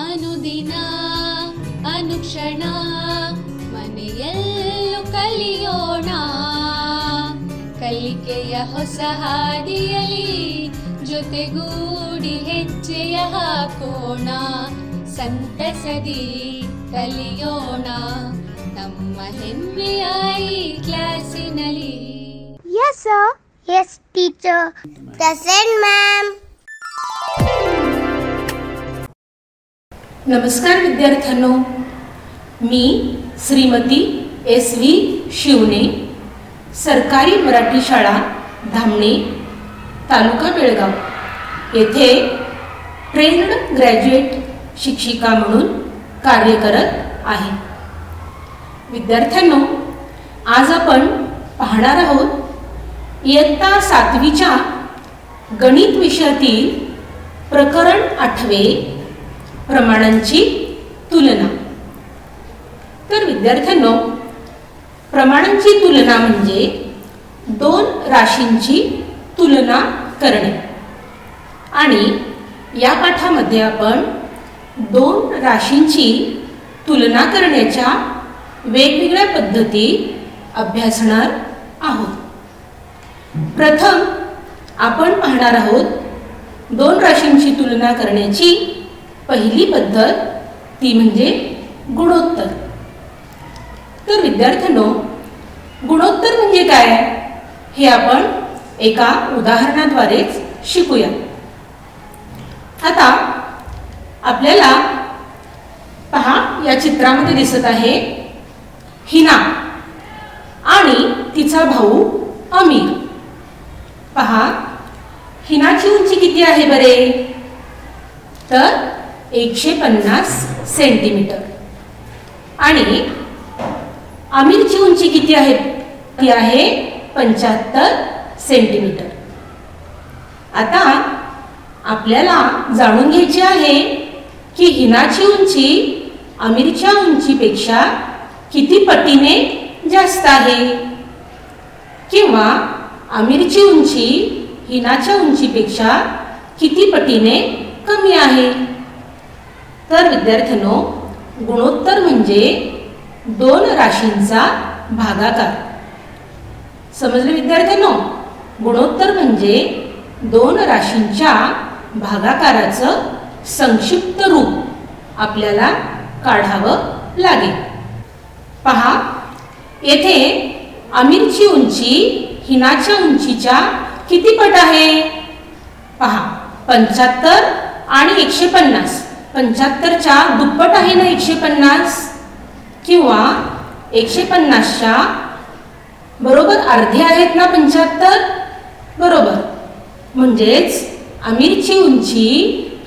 ಅನುದಿನ ಅನುಕ್ಷಣ ಮನೆಯಲ್ಲೂ ಕಲಿಯೋಣ ಕಲಿಕೆಯ ಹೊಸ ಹಾದಿಯಲಿ ಜೊತೆಗೂಡಿ ಹೆಜ್ಜೆಯ ಹಾಕೋಣ ಸಂತಸದಿ ಕಲಿಯೋಣ ನಮ್ಮ ಹೆಮ್ಮೆಯ ಈ ಕ್ಲಾಸಿನಲ್ಲಿ. Yes sir. Yes teacher. Present ma'am. नमस्कार विद्यार्थ्यांनो, मी श्रीमती S.V. शिवणे, सरकारी मराठी शाळा धामणे, तालुका बेळगाव येथे ट्रेन्ड ग्रॅज्युएट शिक्षिका म्हणून कार्य करत आहे. विद्यार्थ्यांनो, आज आपण पाहणार आहोत इयत्ता 7वीच्या गणित विषयातील प्रकरण 8 प्रमाणांची तुलना. तर विद्यार्थ्यांनो, प्रमाणांची तुलना म्हणजे दोन राशींची तुलना करणे. आणि या पाठामध्ये आपण दोन राशींची तुलना करण्याच्या वेगवेगळ्या पद्धती अभ्यासणार आहोत. प्रथम आपण पाहणार आहोत दोन राशींची तुलना करण्याची पहिली पद्धत, ती म्हणजे गुणोत्तर. तर विद्यार्थ्यांनो, गुणोत्तर म्हणजे काय हे आपण एका उदाहरणाद्वारेच शिकूया. आता आपल्याला पहा, या चित्रामध्ये दिसत आहे हिना आणि तिचा भाऊ अमीर. पहा, हिनाची उंची किती आहे बरे? तर 150 सेंटीमीटर. आणि अमीरची उंची किती आहे? ती आहे 75 सेंटीमीटर. आता आपल्याला जाणून घ्यायचे आहे की हिनाची उंची अमीरच्या उंचीपेक्षा किती पटीने जास्त आहे, किंवा अमीरची उंची हिनाच्या उंचीपेक्षा किती पटीने कमी आहे. तर विद्यार्थ्यांनो, गुणोत्तर म्हणजे दोन राशींचा भागाकार. समजले विद्यार्थ्यांनो? गुणोत्तर म्हणजे दोन राशींच्या भागाकाराचं संक्षिप्त रूप आपल्याला काढावं लागेल. पहा, येथे अमीरची उंची हिनाच्या उंचीच्या किती पट आहे? पहा, 75 आणि 150. 75च्या दुप्पट आहे ना 150, किंवा 150च्या बरोबर अर्धे आहेत ना 75. बरोबर. म्हणजेच अमीरची उंची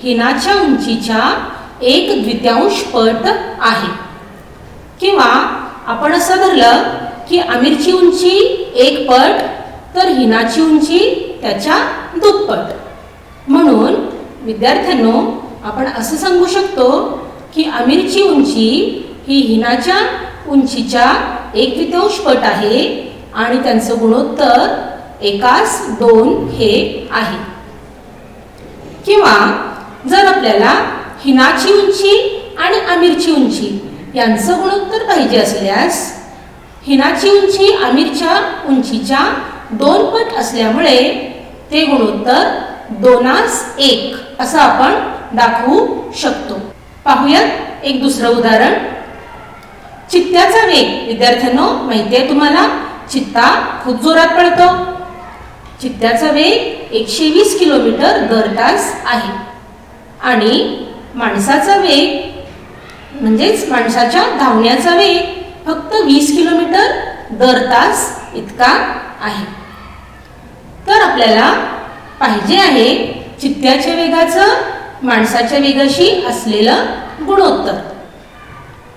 हिनाच्या उंचीच्या 1/2 पट आहे. किंवा आपण असं धरलं की अमीरची उंची 1 पट तर हिनाची उंची त्याच्या दुप्पट. म्हणून विद्यार्थ्यांनो, आपण असं सांगू शकतो की अमीरची उंची ही हिनाच्या उंचीच्या 1/2 पट आहे आणि त्यांचं गुणोत्तर 1:2 हे आहे. किंवा जर आपल्याला हिनाची उंची आणि अमीरची उंची यांचं गुणोत्तर पाहिजे असल्यास हिनाची उंची अमीरच्या उंचीच्या 2 पट असल्यामुळे ते गुणोत्तर 2:1 असं आपण दाखवू शकतो. पाहूयात एक दुसरं उदाहरण. चित्त्याचा वेग. विद्यार्थ्यांनो, माहिती आहे तुम्हाला, चित्ता खूप जोरात पळतो. चित्त्याचा वेग 120 किलोमीटर दर तास आहे. आणि माणसाचा वेग म्हणजेच माणसाच्या धावण्याचा वेग फक्त 20 किलोमीटर दर तास इतका आहे. तर आपल्याला पाहिजे आहे चित्त्याच्या वेगाचं माणसाच्या वेगाशी असलेलं गुणोत्तर.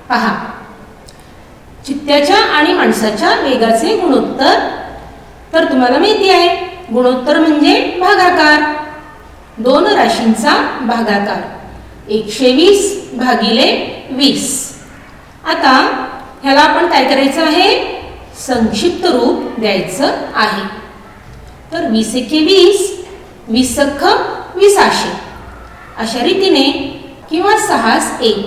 पहा, चित्त्याच्या आणि माणसाच्या वेगाचे गुणोत्तर. तर तुम्हाला माहिती आहे, गुणोत्तर म्हणजे भागाकार. दोन राशींचा भागाकार 120/20. आता ह्याला आपण काय करायचं आहे? संक्षिप्त रूप द्यायचं आहे. तर 20 × 20, 20 × 20 अशा रीतीने किंवा 6:1.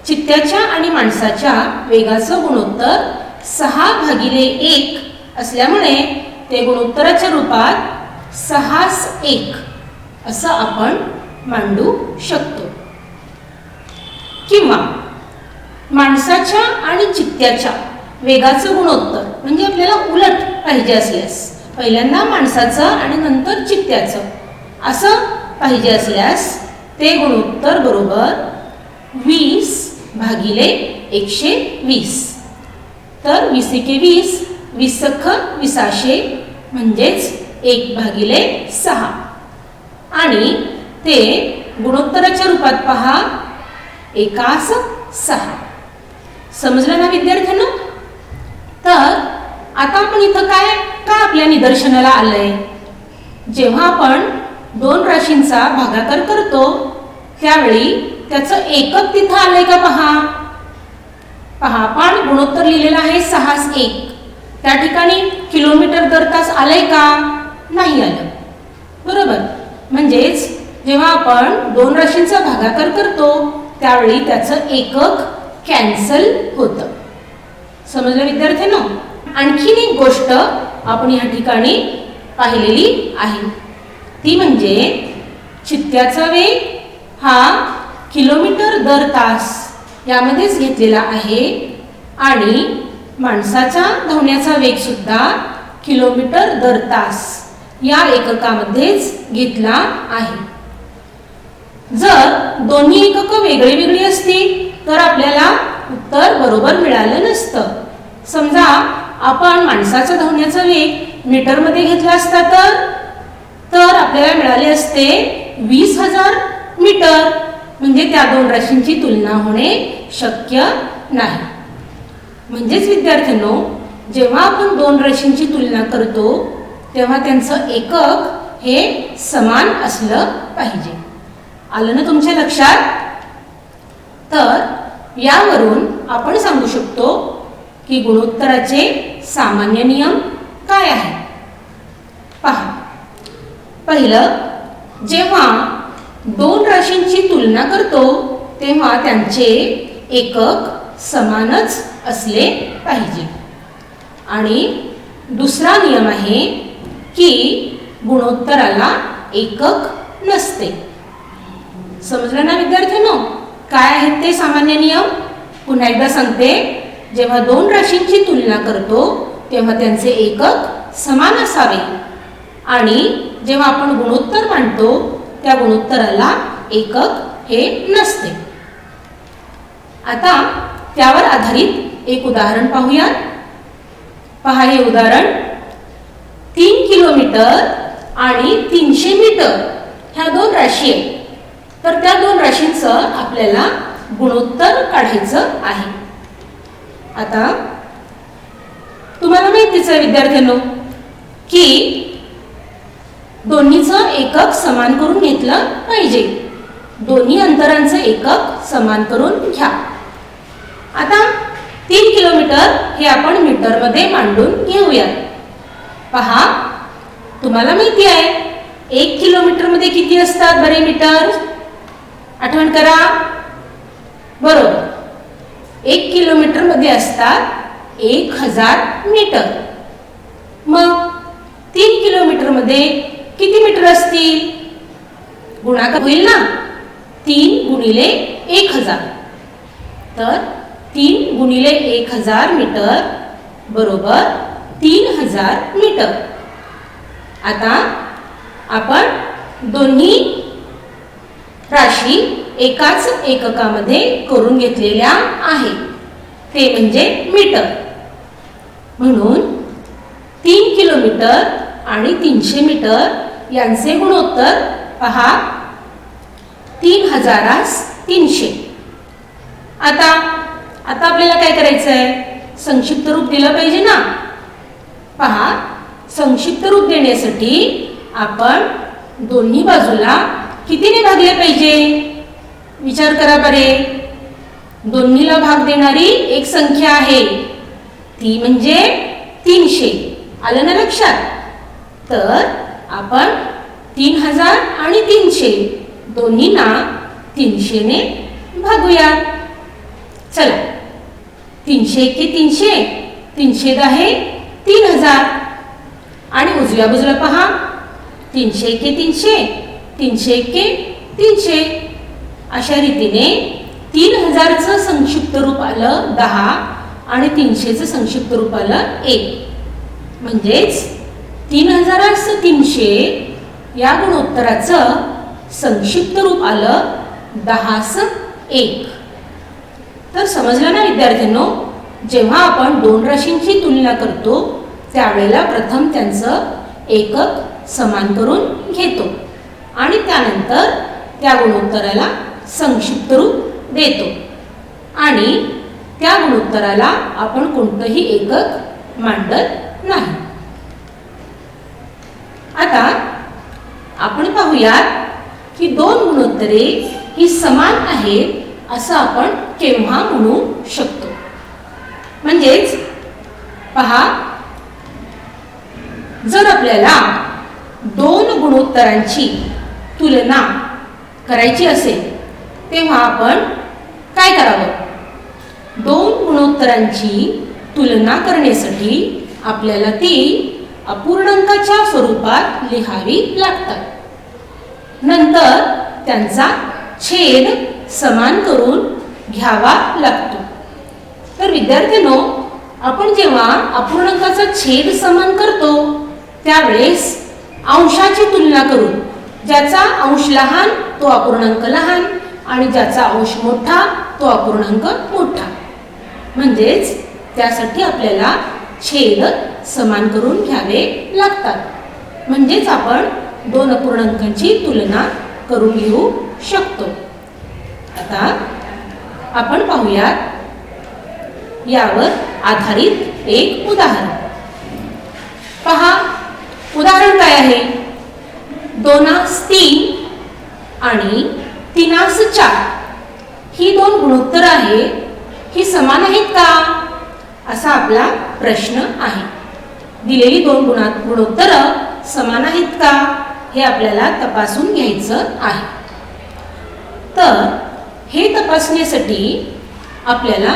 चित्त्याच्या आणि माणसाच्या वेगाचं गुणोत्तर 6/1 असल्यामुळे ते गुणोत्तराच्या रूपात 6:1 असं आपण मांडू शकतो. किंवा माणसाच्या आणि चित्त्याच्या वेगाचं गुणोत्तर म्हणजे आपल्याला उलट पाहिजे असल्यास पहिल्यांदा माणसाचं आणि नंतर चित्त्याचं असं पाहिजे असल्यास ते गुणोत्तर बरोबर 20/120. तर 20×20 20×20 म्हणजेच 1/6 आणि ते गुणोत्तराच्या रूपात पहा 1/6. समजलं ना विद्यार्थ्यांनो? तर आता आपण इथं काय का आपल्या निदर्शनाला आलंय? जेव्हा आपण 2 राशींचा भागाकार करतो त्यावेळी त्याचं एकक तिथं आलंय का पहा. आपण गुणोत्तर लिहिलेलं आहे 6:1. त्या ठिकाणी किलोमीटर दर तास आलंय का? नाही आलं. बरोबर. म्हणजेच जेव्हा आपण 2 राशींचा भागाकार करतो त्यावेळी त्याचं एकक कॅन्सल होतं. समजलं विद्यार्थ्यांनो? आणखीन एक गोष्ट आपण या ठिकाणी पाहिलेली आहे ती म्हणजे चित्त्याचा वेग हा किलोमीटर दर तास यामध्येच घेतलेला आहे आणि माणसाचा धावण्याचा वेग सुद्धा किलोमीटर दर तास या एककामध्येच घेतला आहे. जर दोन्ही एककं वेगळी वेगळी असतील तर आपल्याला उत्तर बरोबर मिळालं नसतं. समजा आपण माणसाचा धावण्याचा वेग मीटरमध्ये घेतला असता तर आपल्याला मिळाले असते 20,000 मीटर. म्हणजे त्या 2 राशींची तुलना होणे शक्य नाही. म्हणजेच विद्यार्थ्यांनो जेव्हा आपण 2 राशींची तुलना करतो तेव्हा त्यांचं एकक हे समान असलं पाहिजे. आलं ना तुमच्या लक्षात? तर यावरून आपण सांगू शकतो की गुणोत्तराचे सामान्य नियम काय आहे. पहा, पहिलं, जेव्हा 2 राशींची तुलना करतो तेव्हा त्यांचे एकक समानच असले पाहिजे. आणि दुसरा नियम आहे की गुणोत्तराला एकक नसते. समजलं ना विद्यार्थ्यांनो? काय आहेत ते सामान्य नियम? पुन्हा एकदा सांगते. जेव्हा 2 राशींची तुलना करतो तेव्हा त्यांचे एकक समान असावे आणि जेव्हा आपण गुणोत्तर मांडतो त्या गुणोत्तराला एकक हे नसते. आता त्यावर आधारित एक उदाहरण पाहूया. पहा, हे उदाहरण 3 किलोमीटर आणि 300 मीटर ह्या 2 राशी आहेत. तर त्या 2 राशींचं आपल्याला गुणोत्तर काढायचं आहे. आता तुम्हाला माहितीच आहे विद्यार्थ्यांनो की दोन्हीचं एकक समान करून घेतलं पाहिजे. दोन्ही अंतरांचं एकक समान करून घ्या. आता 3 किलोमीटर हे आपण मीटरमध्ये मांडून घेऊयात. पहा, तुम्हाला माहिती आहे 1 किलोमीटरमध्ये किती असतात बरे मीटर? आठवण करा. बरोबर, 1 किलोमीटरमध्ये असतात 1000 मीटर. मग 3 किलोमीटरमध्ये किती मीटर असतील? गुणाकार होईल ना. 3 गुणिले 1000. तर 3 गुणिले 1000 मीटर बरोबर 3000 मीटर. आता आपण दोन्ही राशी एकाच एककामध्ये करून घेतलेल्या आहेत, ते म्हणजे मीटर. म्हणून 3 किलोमीटर आणि 300 मीटर यांचे गुणोत्तर पहा 3000/300. आता आपल्याला काय करायचं आहे? संक्षिप्त रूप दिलं पाहिजे ना. पहा, संक्षिप्त रूप देण्यासाठी आपण दोन्ही बाजूला कितीने भागले पाहिजे? विचार करा बरे. दोन्हीला भाग देणारी एक संख्या आहे ती म्हणजे 300. आलं ना लक्षात? तर आपण 3000 आणि 300 दोन्हींना 300 ने भागूयात. चला, 300 एके 300, 300 10 3000. आणि उजव्या बाजूला पहा, 300 एके 300, 300 एके 300. अशा रीतीने 3000चं संक्षिप्त रूप आलं 10 आणि 300चं संक्षिप्त रूप आलं 1. म्हणजेच 3000-300 या गुणोत्तराचं संक्षिप्त रूप आलं 10-1. तर समजलं ना विद्यार्थ्यांनो, जेव्हा आपण दोन राशींची तुलना करतो त्यावेळेला प्रथम त्यांचं एकक समान करून घेतो आणि त्यानंतर त्या गुणोत्तराला संक्षिप्त रूप देतो आणि त्या गुणोत्तराला आपण कोणतंही एकक मांडत नाही. आता आपण पाहूयात की दोन गुणोत्तरे ही समान आहेत असं आपण केव्हा म्हणू शकतो. म्हणजेच पहा, जर आपल्याला दोन गुणोत्तरांची तुलना करायची असेल तेव्हा आपण काय करावं? दोन गुणोत्तरांची तुलना करण्यासाठी आपल्याला ती अपूर्णांकाच्या स्वरूपात लिहावी लागतात. नंतर त्यांचा छेद समान करून घ्यावा लागतो. तर विद्यार्थ्यांनो, आपण जेव्हा अपूर्णांकाचा छेद समान करतो त्यावेळेस अंशाची तुलना करून ज्याचा अंश लहान तो अपूर्णांक लहान आणि ज्याचा अंश मोठा तो अपूर्णांक मोठा. म्हणजेच त्यासाठी आपल्याला छेद समान करून घ्यावे लागतात. म्हणजेच आपण दोन अपूर्णांकांची तुलना करून घेऊ शकतो. आता आपण पाहूयात यावर आधारित एक उदाहरण. पहा, उदाहरण काय आहे? 2-3 आणि 3-4 ही दोन गुणोत्तर आहे, ही समान आहेत का असा आपला प्रश्न आहे. दिलेली दोन गुणोत्तर समान आहेत का हे आपल्याला तपासून घ्यायचं आहे. तर हे तपासण्यासाठी आपल्याला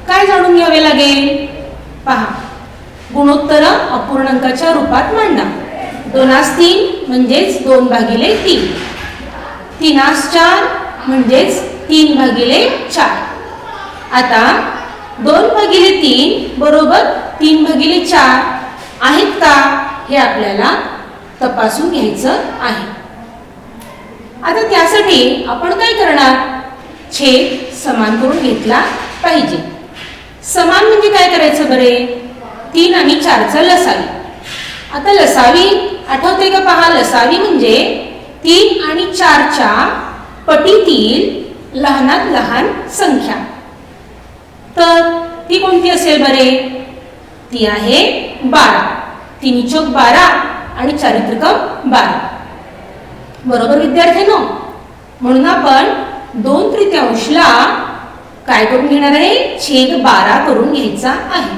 काय जाणून घ्यावे लागेल? पहा, गुणोत्तर अपूर्णांकाच्या रूपात मांडा. 2-3 म्हणजेच 2/3, 3-4 म्हणजेच 3/4. आता 2/3 बरोबर 3/4 आहेत का हे आपल्याला तपासून घ्यायचं आहे. आता त्यासाठी आपण काय करणार? छेद समान करून घेतला पाहिजे. समान म्हणजे काय करायचं बरे? 3 आणि 4चा लसावी. आता लसावी आठवते का? पहा, लसावी म्हणजे 3 आणि 4च्या पटीतील लहानात लहान संख्या. तर ती कोणती असेल बरे? ती आहे 12. 3 चौक 12 आणि 4 त्रिकम 12. बरोबर विद्यार्थ्यांनो? म्हणून आपण 2/3ला काय करून घेणार आहे? छेद 12 करून घ्यायचा आहे.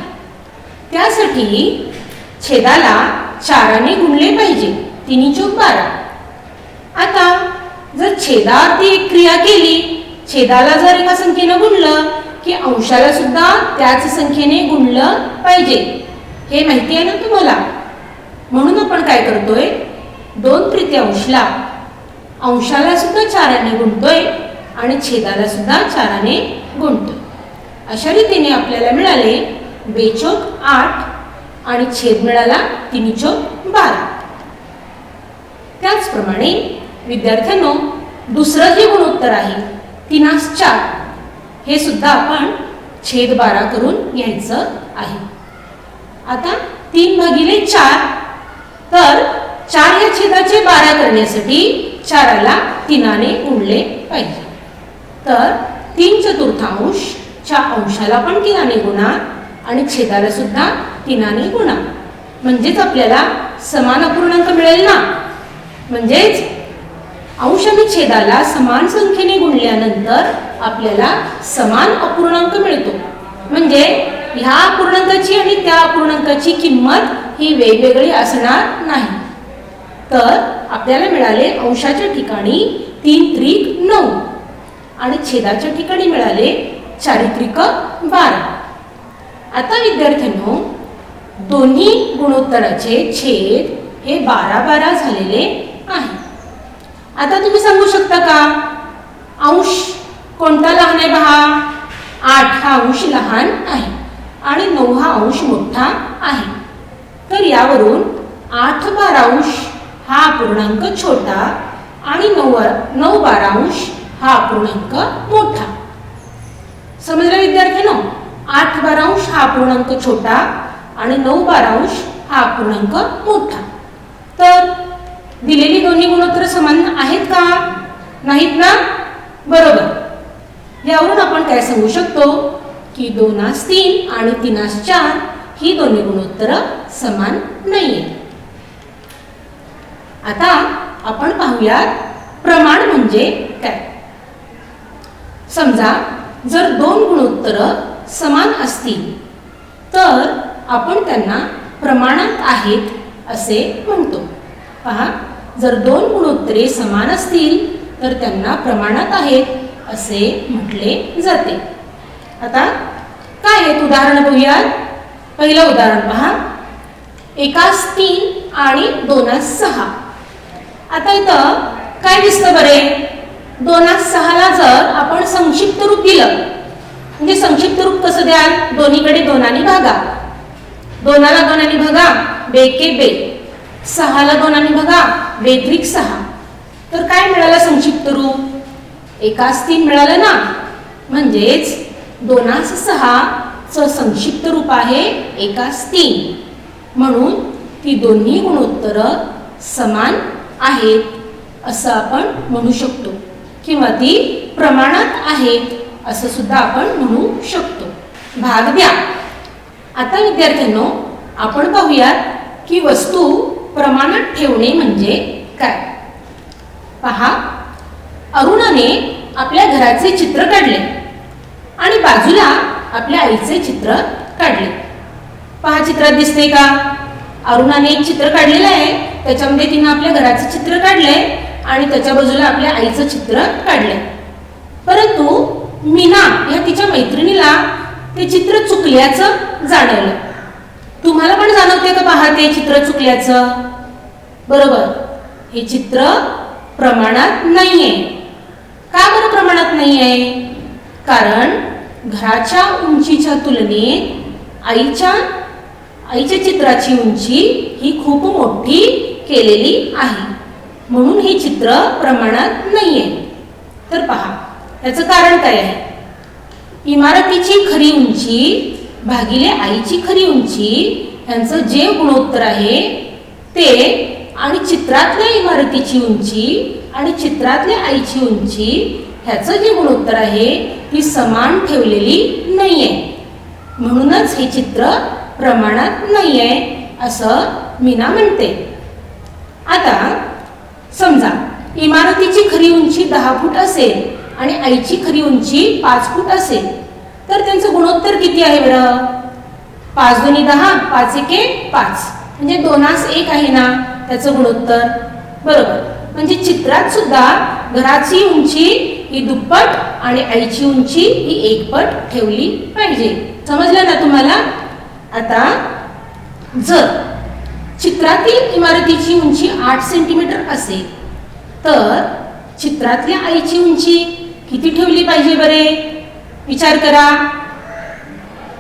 त्यासाठी छेदाला 4ने गुणले पाहिजे. 3 चौक 12. आता जर छेदावरती एक क्रिया केली, छेदाला जर एका संख्येनं गुणलं की अंशाला सुद्धा त्याच संख्येने गुणलं पाहिजे. हे माहिती आहे ना तुम्हाला? म्हणून आपण काय करतोय? 2/3 अंशाला सुद्धा 4ने गुणतोय आणि छेदाला सुद्धा 4ने गुणतोय. अशा रीतीने आपल्याला मिळाले 2 चौक 8 आणि छेद मिळाला 3 चौक 12. त्याचप्रमाणे विद्यार्थ्यांनो, दुसरं जे गुणोत्तर आहे 3-4 हे सुद्धा आपण छेद 12 करून घ्यायचं आहे. आता 3/4 तर 4 या छेदाचे 12 करण्यासाठी 4ला 3ने गुणले पाहिजे. तर 3/4 अंशाला पण 3ने गुणा आणि छेदाला सुद्धा 3ने गुणा. म्हणजेच आपल्याला समान अपूर्णांक मिळेल ना. म्हणजेच अंश आणि छेदाला समान संख्येने गुणल्यानंतर आपल्याला समान अपूर्णांक मिळतो. म्हणजे ह्या अपूर्णांकाची आणि त्या अपूर्णांकाची किंमत ही वेगवेगळी असणार नाही. तर आपल्याला मिळाले अंशाच्या ठिकाणी 3 त्रिक 9 आणि छेदाच्या ठिकाणी मिळाले चारित्रिक 12. आता विद्यार्थ्यांनो, दोन्ही गुणोत्तराचे छेद हे 12 झालेले आहे. आता तुम्ही सांगू शकता का अंश कोणता लहान आहे? पहा, 8 हा अंश लहान आहे आणि 9 हा अंश मोठा आहे. तर यावरून 8/12 हा पूर्णांक छोटा आणि 9/12 हा पूर्णांक मोठा. समजलं विद्यार्थ्यांनो? 8/12 हा पूर्णांक छोटा आणि 9/12 हा पूर्णांक मोठा. तर दिलेली दोन्ही गुणोत्तर समान आहेत का? नाहीत ना? बरोबर. यावरून आपण काय सांगू शकतो की 2/3 आणि 3/4 ही दोन्ही गुणोत्तर समान नाहीये. आता आपण पाहूयात प्रमाण म्हणजे काय. समजा जर दोन गुणोत्तर समान असतील तर आपण त्यांना प्रमाणात आहेत असे म्हणतो. पहा, जर दोन गुणोत्तरे समान असतील तर त्यांना प्रमाणात आहेत असे म्हटले जाते. आता काय आहेत उदाहरण बघूयात. पहिलं उदाहरण पहा, 1/3 आणि 2/6. आता इथं काय दिसतं बरे? 2/6 जर आपण संक्षिप्त रूप दिलं, म्हणजे संक्षिप्त रूप कसं द्याल? दोन्हीकडे 2 भागा. 2ला 2 भागा, 2 2. 6ला 2 भागा, 2 6. तर काय मिळालं संक्षिप्त रूप? 1/3 मिळालं ना. म्हणजेच 2/6 चं संक्षिप्त रूप आहे 1/3. म्हणून ती दोन्ही गुणोत्तर समान आहेत असं आपण म्हणू शकतो, किंवा ती प्रमाणात आहेत असं सुद्धा आपण म्हणू शकतो. भाग द्या. आता विद्यार्थ्यांनो, आपण पाहूयात की वस्तू प्रमाणात ठेवणे म्हणजे काय. पहा, अरुणाने आपल्या घराचे चित्र काढले आणि बाजूला आपल्या आईचे चित्र काढले. पहा, चित्रात दिसते का? अरुणाने एक चित्र काढलेलं आहे, त्याच्यामध्ये तिनं आपल्या घराचं चित्र काढलंय आणि त्याच्या बाजूला आपल्या आईचं चित्र काढलंय. परंतु मीना या तिच्या मैत्रिणीला ते चित्र चुकल्याचं जाणवलं. तुम्हाला पण जाणवते का? पहा, ते चित्र चुकल्याचं. बरोबर, हे चित्र प्रमाणात नाहीये. का बरं प्रमाणात नाहीये? कारण घराच्या उंचीच्या तुलनेत आईच्या चित्राची उंची ही खूप मोठी केलेली आहे, म्हणून हे चित्र प्रमाणात नाहीये. तर पहा, याचं कारण काय आहे? इमारतीची खरी उंची भागिले आईची खरी उंची यांचं जे गुणोत्तर आहे ते आणि चित्रातल्या इमारतीची उंची आणि चित्रातल्या आईची उंची ह्याचं जे गुणोत्तर आहे ती समान ठेवलेली नाहीये. म्हणूनच हे चित्र प्रमाणात नाहीये असं मीना म्हणते. आता समजा इमारतीची खरी उंची 10 फूट असेल आणि आईची खरी उंची 5 फूट असेल, तर त्यांचं गुणोत्तर किती आहे बरं? 5 2 10, 5 1 5, म्हणजे 2/1 आहे ना त्याचं गुणोत्तर. बरोबर, म्हणजे चित्रात सुद्धा घराची उंची ही दुप्पट आणि आईची उंची ही 1 पट ठेवली पाहिजे. समजलं ना तुम्हाला? आता जर चित्रातील इमारतीची उंची 8 सेंटीमीटर असेल तर चित्रातल्या आईची उंची किती ठेवली पाहिजे बरे? विचार करा.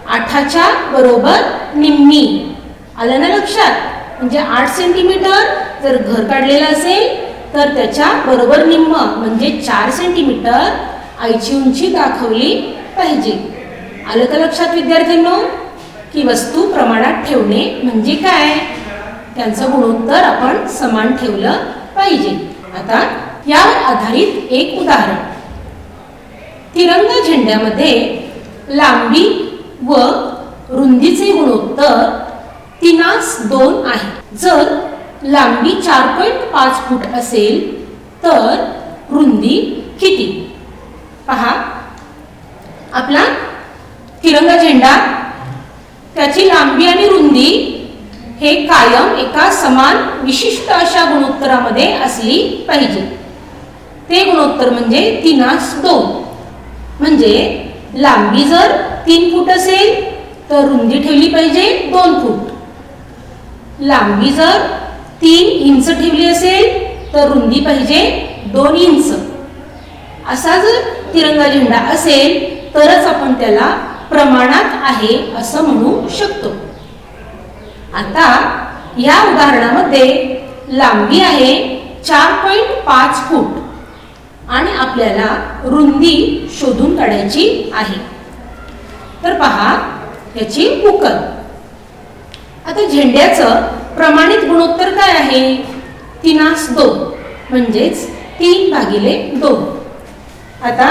8च्या बरोबर निम्मी. आलं ना लक्षात? म्हणजे 8 सेंटीमीटर जर घर काढलेलं असेल तर त्याच्या बरोबर निम्म म्हणजे 4 सेंटीमीटर आईची उंची दाखवली पाहिजे. आलं का लक्षात विद्यार्थ्यांनो? की वस्तू प्रमाणात ठेवणे म्हणजे काय? त्यांचं गुणोत्तर आपण समान ठेवलं पाहिजे. आता यावर आधारित एक उदाहरण. तिरंगा झेंड्यामध्ये लांबी व रुंदीचे गुणोत्तर 3:2 आहे. जर लांबी 4.5 फूट असेल तर रुंदी किती? पहा, आपला तिरंगा झेंडा त्याची लांबी आणि रुंदी हे कायम एका समान विशिष्ट अशा गुणोत्तरामध्ये असली पाहिजे. ते गुणोत्तर म्हणजे 3:2. म्हणजे लांबी जर 3 फूट असेल तर रुंदी ठेवली पाहिजे 2 फूट. लांबी जर 3 इंच ठेवली असेल तर रुंदी पाहिजे 2 इंच. असा जर तिरंगा झेंडा असेल तरच आपण त्याला प्रमाणात आहे असं म्हणू शकतो. आता या उदाहरणामध्ये लांबी आहे 4.5 फूट आणि आपल्याला रुंदी शोधून काढायची आहे. तर पहा याची उकल. आता झेंड्याचं प्रमाणित गुणोत्तर काय आहे? 3:2 म्हणजेच 3/2. आता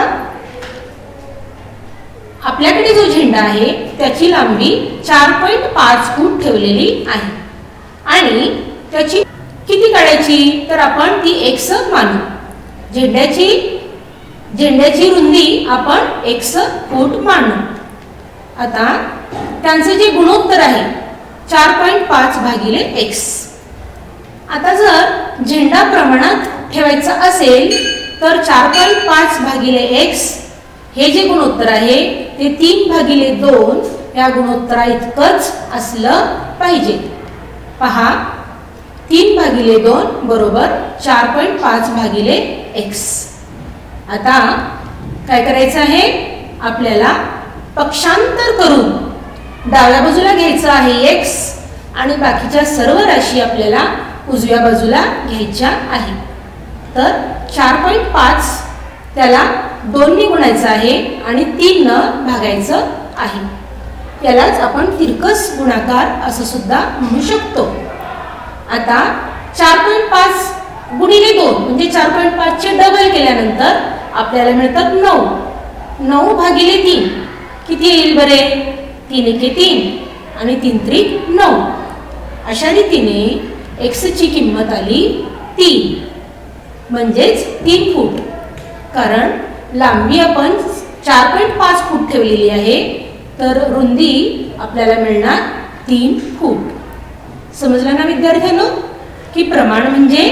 आपल्याकडे जो झेंडा आहे त्याची लांबी 4.5 फूट ठेवलेली आहे आणि त्याची किती काढायची? तर आपण ती x मानू. झेंड्याची रुंदी आपण x फूट मानू. आता त्यांचे जे गुणोत्तर आहे 4.5/x. आता जर झेंडा प्रमाणात ठेवायचा असेल तर 4.5/x हे जे गुणोत्तर आहे ते 3/2 या गुणोत्तरा इतकंच असलं पाहिजे. पहा 3/2 बरोबर 4.5/x. आता काय करायचं आहे? आपल्याला पक्षांतर करून डाव्या बाजूला घ्यायचं आहे x आणि बाकीच्या सर्व राशी आपल्याला उजव्या बाजूला घ्यायच्या आहे. तर 4.5 त्याला 2 ने गुणायचं आहे आणि 3 न भागायचं आहे. यालाच आपण तिरकस गुणाकार असं सुद्धा म्हणू शकतो. आता 4.5 गुणिले 2 म्हणजे 4.5 चे डबल केल्यानंतर आपल्याला मिळतात 9. 9/3 किती येईल बरे? 3 एके 3 आणि 3 त्रिक 9. अशा रीतीने x ची किंमत आली 3 म्हणजेच 3 फूट. कारण लांबी आपण 4.5 फूट ठेवलेली आहे तर रुंदी आपल्याला मिळणार 3 फूट. समजलं ना विद्यार्थ्यांनो की प्रमाण म्हणजे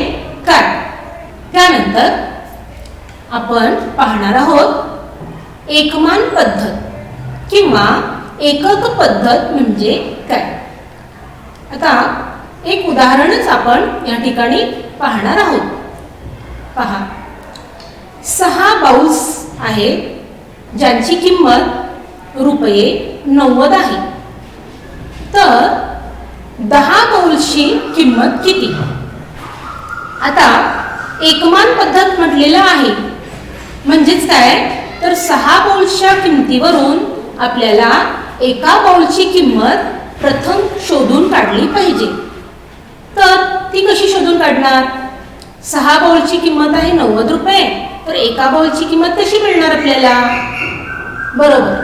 काय? त्यानंतर आपण पाहणार आहोत एकमान पद्धत किंवा एकक पद्धत म्हणजे काय. आता एक उदाहरणच आपण या ठिकाणी पाहणार आहोत. पहा 6 बाउल्स आहेत ज्यांची किंमत ₹90 आहे. तर 10 बाउल्सची किंमत किती? आता एकमान पद्धत म्हटलेलं आहे म्हणजेच काय? तर 6 बाउल्सच्या किमतीवरून आपल्याला एका बाउलची किंमत प्रथम शोधून काढली पाहिजे. तर ती कशी शोधून काढणार? 6 बाउलची किंमत आहे ₹90 तर एका बाउलची किंमत कशी मिळणार आपल्याला? बरोबर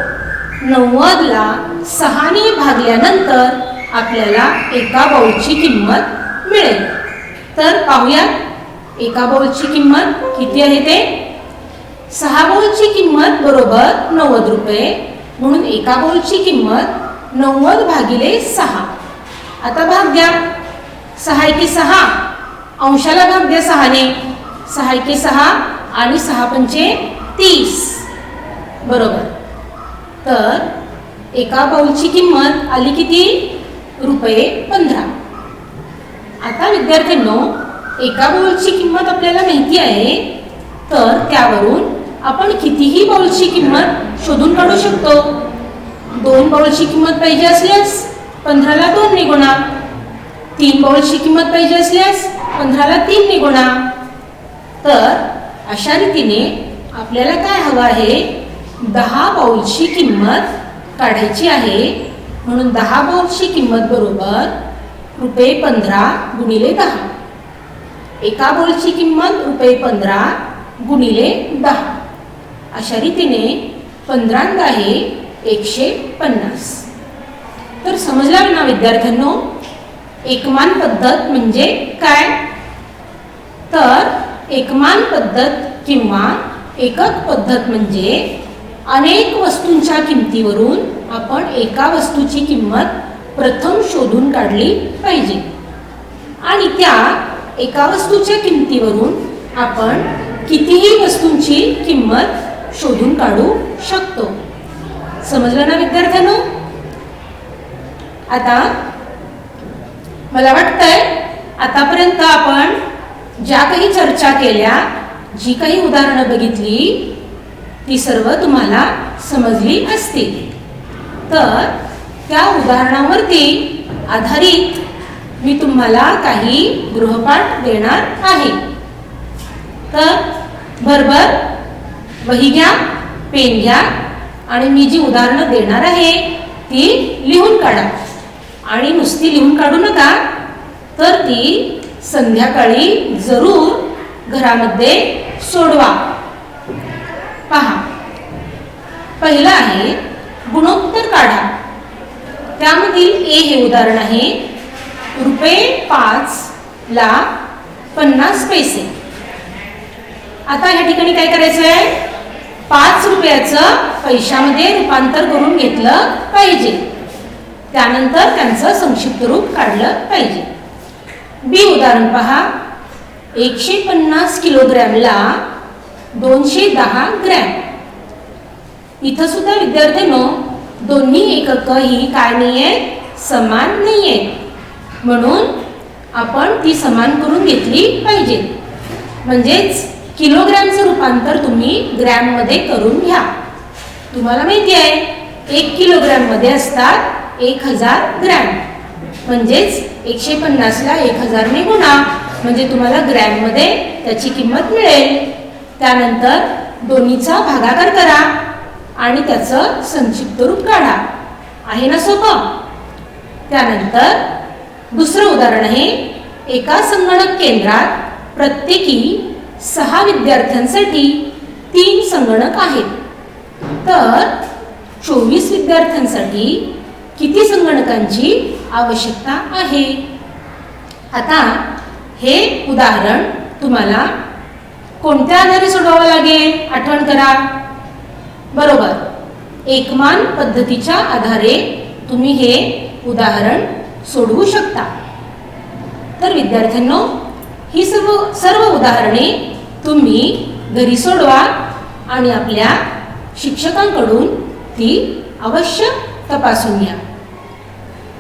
90 ला 6 ने भागल्यानंतर आपल्याला एका बाउलची किंमत मिळेल. तर पाहूया एका बाउलची किंमत किती आहे ते. 6 बाउलची किंमत बरोबर ₹90 म्हणून एका बाउलची किंमत 90/6. आता भाग द्या. 6 एके 6 अंशाला भाग द्या 6 ने. 6 एके 6 आणि 6 पंचे 30 बरोबर. तर एका बाउलची किंमत आली किती? ₹15. आता विद्यार्थ्यांनो एका बाउलची किंमत आपल्याला माहिती आहे तर त्यावरून आपण कितीही बाउलची किंमत शोधून काढू शकतो. 2 बाउलची किंमत पाहिजे असल्यास 15 ला 2 ने गुणा. 3 बाउलची किंमत पाहिजे असल्यास 15 ला 3 ने गुणा. तर अशा रीतीने आपल्याला काय हवं आहे? 10 बाउलची किंमत काढायची आहे. म्हणून 10 बाउलची किंमत बरोबर ₹15 गुणिले 10. एका बाउलची किंमत ₹15 गुणिले 10. अशा रीतीने 15 आहे 150. तर समजला ना विद्यार्थ्यांनो एकमान पद्धत म्हणजे काय? तर एकमान पद्धत किंवा एकक पद्धत म्हणजे अनेक वस्तूंच्या किमतीवरून आपण एका वस्तूची किंमत प्रथम शोधून काढली पाहिजे आणि त्या एका वस्तूच्या किमतीवरून आपण कितीही वस्तूंची किंमत शोधून काढू शकतो. समजलं ना विद्यार्थ्यांनो? आता मला वाटतंय आतापर्यंत आपण ज्या काही चर्चा केल्या, जी काही उदाहरणं बघितली, ती सर्व तुम्हाला समजली असतील. तर त्या उदाहरणावरती आधारित मी तुम्हाला काही गृहपाठ देणार आहे. तर भरभर वही घ्या, पेन घ्या आणि मी जी उदाहरणं देणार आहे ती लिहून काढा. आणि नुसती लिहून काढू नका, तर ती संध्याकाळी जरूर घरामध्ये सोडवा. पहा, पहिलं आहे गुणोत्तर काढा. त्यामधील ए हे उदाहरण आहे. ₹5 ला 50 पैसे. आता ह्या ठिकाणी काय करायचं आहे? 5 रुपयाचं पैशामध्ये रूपांतर करून घेतलं पाहिजे. त्यानंतर त्यांचं संक्षिप्त रूप काढलं पाहिजे. बी उदाहरण पहा. 150 किलोग्रॅमला 210 ग्रॅम. इथं सुद्धा विद्यार्थ्यांनो दोन्ही एकक ही काय नाहीये? समान नाहीये. म्हणून आपण ती समान करून घेतली पाहिजे. म्हणजेच किलोग्रॅमचं रूपांतर तुम्ही ग्रॅममध्ये करून घ्या. तुम्हाला माहिती आहे 1 किलोग्रॅममध्ये असतात 1000 ग्रॅम. म्हणजेच 150 ला 1000 ने गुणा, म्हणजे तुम्हाला ग्रॅममध्ये त्याची किंमत मिळेल. त्यानंतर दोन्हीचा भागाकार करा आणि त्याचं संक्षिप्त रूप काढा. आहे ना सोपं? त्यानंतर दुसरं उदाहरण आहे. एका संगणक केंद्रात प्रत्येकी 6 विद्यार्थ्यांसाठी 3 संगणक आहेत. तर 24 विद्यार्थ्यांसाठी किती संगणकांची आवश्यकता आहे? आता हे उदाहरण तुम्हाला कोणत्या आधारे सोडवावं लागेल? आठवण करा. बरोबर, एकमान पद्धतीच्या आधारे तुम्ही हे उदाहरण सोडवू शकता. तर विद्यार्थ्यांनो, ही सर्व उदाहरणे तुम्ही घरी सोडवा आणि आपल्या शिक्षकांकडून ती अवश्य तपासून घ्या.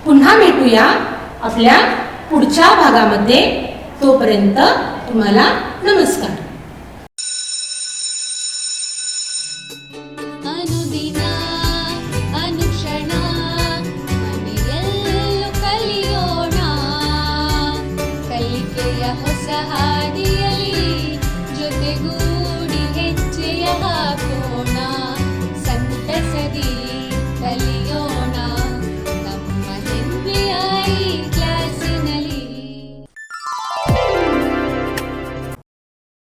पुन्हा भेटूया आपल्या पुढच्या भागामध्ये. तोपर्यंत तुम्हाला नमस्कार.